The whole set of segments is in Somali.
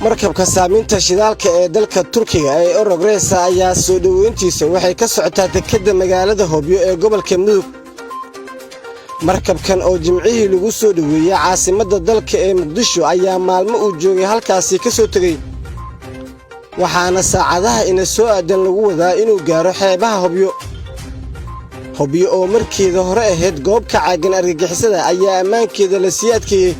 markabka saaminta shidaalka ee dalka Turkiga ee Eurogres ayaa soo dhaweyntiisa waxay ka socotaa dekedda magaalada Hobyo ee gobolka Mudug. markabkan oo jimcihii lagu soo dhaweeyay caasimadda dalka ee Muqdisho ayaa maalmo uu joogay halkaasi ka soo tagay, waxaana saacadaha ina soo aadan lagu wadaa inuu gaaro xeebaha Hobyo oo markeeda hore ahayd goob ka caagan argagixisada ayaa ammaankeeda la sii adkeeyay,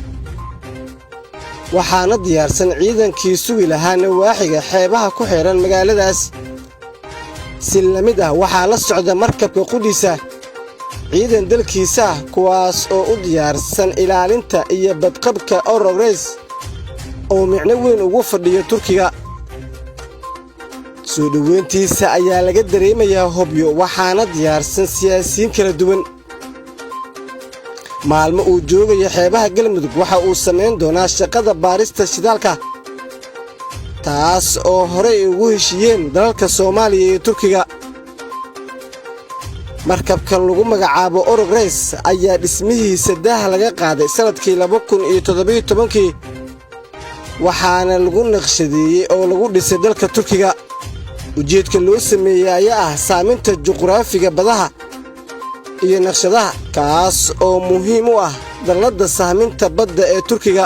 waxaana diyaarsan ciidankii sugi lahaa nawaaxiga xeebaha ku xiran magaaladaas. si la mid ah waxaa la socda markabka qudhiisa ciidan dalkiisa kuwaas oo u diyaarsan ilaalinta iyo badqabka Eurogres oo micno weyn ugu fadhiyo Turkiga. soo dhaweyntiisa ayaa laga dareemayaa Hobyo, waxaana diyaarsan siyaasiyiin kala duwan. maalmo uu joogayo xeebaha Galmudug waxa uu sameyn doonaa shaqada baarista shidaalka, taas oo horey ugu heshiiyeen dalalka Soomaaliya iyo Turkiga. markabkan lagu magacaabo Eurogres ayaa dhismihiisa daah laga qaaday sanadkii 2017 waxaana lagu naqshadeeyay oo lagu dhisay dalka Turkiga. ujeedka loo sameeyay ayaa ah saaminta juqraafiga badaha iyo naqshadaha, kaas oo muhiim u ah dalladda saaminta badda ee Turkiga.